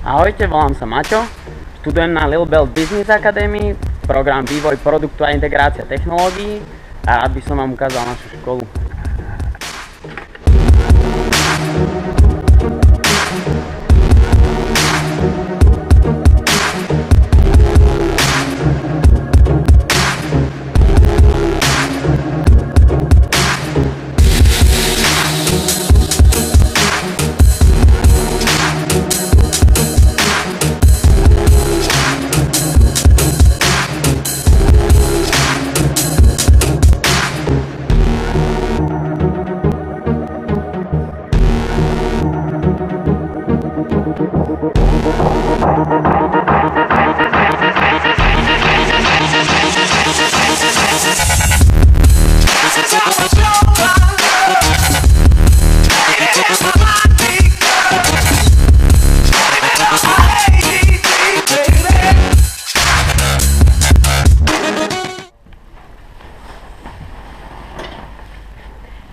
Ahojte, volám sa Maťo, študujem na Lilbelt Business Academy, program Vývoj produktu a integrácia technológií a rád by som vám ukázal našu školu.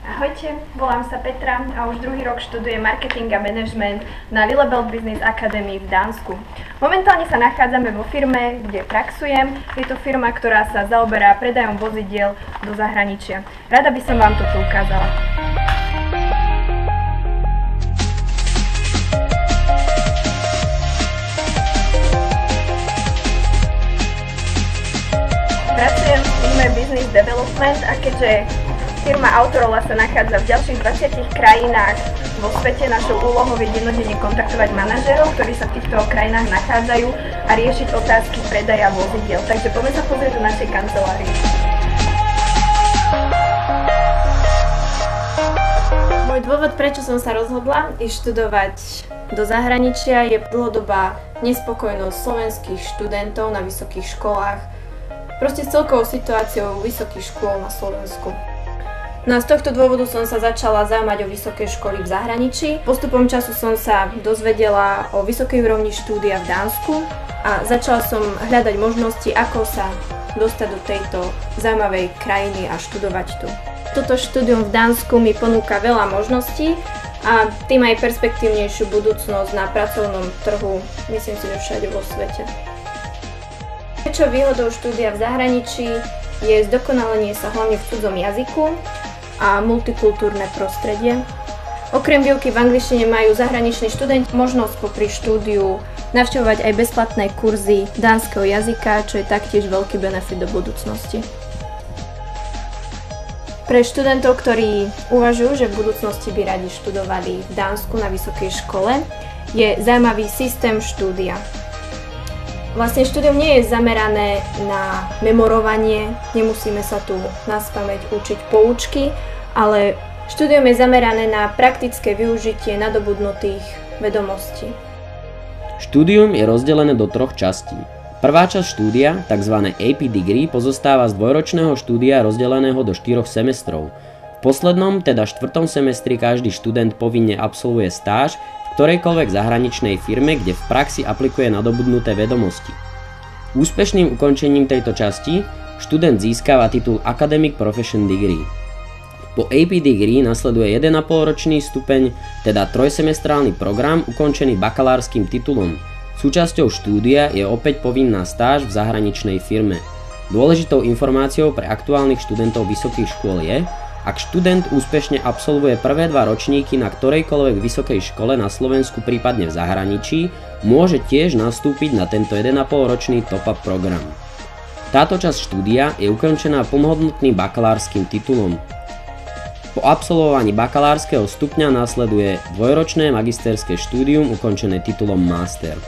Ahojte, volám sa Petra a už druhý rok študujem marketing a management na Lilbelt Business Academy v Dánsku. Momentálne sa nachádzame vo firme, kde praxujem. Je to firma, ktorá sa zaoberá predajom vozidiel do zahraničia. Rada by som vám to tu ukázala. Pracujem v týme Business Development a keďže firma Autorola sa nachádza v ďalších 20 krajinách vo svete, našou úlohou je dennodenne kontaktovať manažérov, ktorí sa v týchto krajinách nachádzajú a riešiť otázky predaja vozidiel. Takže poďme sa pozrieť do našej kancelárie. Môj dôvod, prečo som sa rozhodla ísť študovať do zahraničia, je dlhodobá nespokojnosť slovenských študentov na vysokých školách, proste s celkovou situáciou vysokých škôl na Slovensku. No a z tohto dôvodu som sa začala zaujímať o vysoké školy v zahraničí. Postupom času som sa dozvedela o vysokej úrovni štúdia v Dánsku a začala som hľadať možnosti, ako sa dostať do tejto zaujímavej krajiny a študovať tu. Toto štúdium v Dánsku mi ponúka veľa možností a tým aj perspektívnejšiu budúcnosť na pracovnom trhu, myslím si, že všade vo svete. Prečo výhodou štúdia v zahraničí je zdokonalenie sa hlavne v cudzom jazyku a multikultúrne prostredie. Okrem výuky v angličtine majú zahraniční študenti možnosť popri štúdiu navštevovať aj bezplatné kurzy dánskeho jazyka, čo je taktiež veľký benefit do budúcnosti. Pre študentov, ktorí uvažujú, že v budúcnosti by radi študovali v Dánsku na vysokej škole, je zaujímavý systém štúdia. Vlastne štúdium nie je zamerané na memorovanie, nemusíme sa tu naspamäť učiť poučky, ale štúdium je zamerané na praktické využitie nadobudnutých vedomostí. Štúdium je rozdelené do troch častí. Prvá časť štúdia, tzv. AP Degree, pozostáva z dvojročného štúdia rozdeleného do 4 semestrov. V poslednom, teda 4. semestri, každý študent povinne absolvuje stáž v ktorejkoľvek zahraničnej firme, kde v praxi aplikuje nadobudnuté vedomosti. Úspešným ukončením tejto časti študent získava titul Academic Profession Degree. Po AP Degree nasleduje 1,5 ročný stupeň, teda trojsemestrálny program ukončený bakalárskym titulom. Súčasťou štúdia je opäť povinná stáž v zahraničnej firme. Dôležitou informáciou pre aktuálnych študentov vysokých škôl je, ak študent úspešne absolvuje prvé 2 ročníky na ktorejkoľvek vysokej škole na Slovensku, prípadne v zahraničí, môže tiež nastúpiť na tento 1,5 ročný top-up program. Táto časť štúdia je ukončená plnohodnotným bakalárskym titulom. Po absolvovaní bakalárskeho stupňa nasleduje dvojročné magisterské štúdium ukončené titulom master.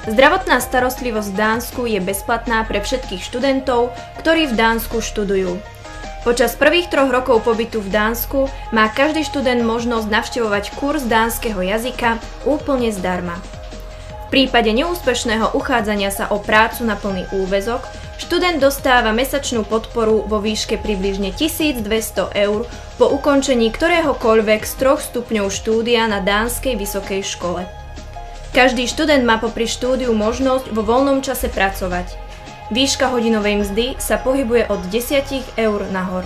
Zdravotná starostlivosť v Dánsku je bezplatná pre všetkých študentov, ktorí v Dánsku študujú. Počas prvých 3 rokov pobytu v Dánsku má každý študent možnosť navštevovať kurz dánskeho jazyka úplne zdarma. V prípade neúspešného uchádzania sa o prácu na plný úväzok, študent dostáva mesačnú podporu vo výške približne 1200 € po ukončení ktoréhokoľvek z 3 stupňov štúdia na dánskej vysokej škole. Každý študent má popri štúdiu možnosť vo voľnom čase pracovať. Výška hodinovej mzdy sa pohybuje od 10 € nahor.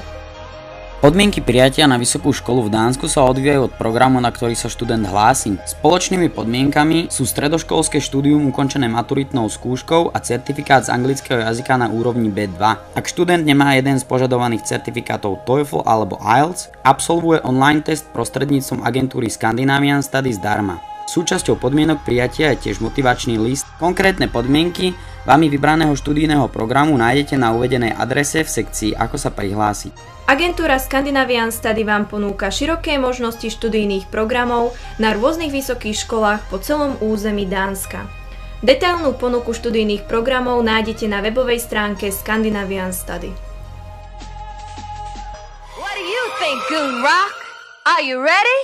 Podmienky prijatia na vysokú školu v Dánsku sa odvíjajú od programu, na ktorý sa študent hlási. Spoločnými podmienkami sú stredoškolské štúdium ukončené maturitnou skúškou a certifikát z anglického jazyka na úrovni B2. Ak študent nemá jeden z požadovaných certifikátov TOEFL alebo IELTS, absolvuje online test prostredníctvom agentúry Scandinavian Studies zdarma. Súčasťou podmienok prijatia je tiež motivačný list. Konkrétne podmienky vami vybraného študijného programu nájdete na uvedenej adrese v sekcii Ako sa prihlásiť. Agentúra Scandinavian Study vám ponúka široké možnosti študijných programov na rôznych vysokých školách po celom území Dánska. Detailnú ponuku študijných programov nájdete na webovej stránke Scandinavian Study. What do you think, Goon Rock? Are you ready?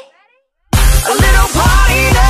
A little party now.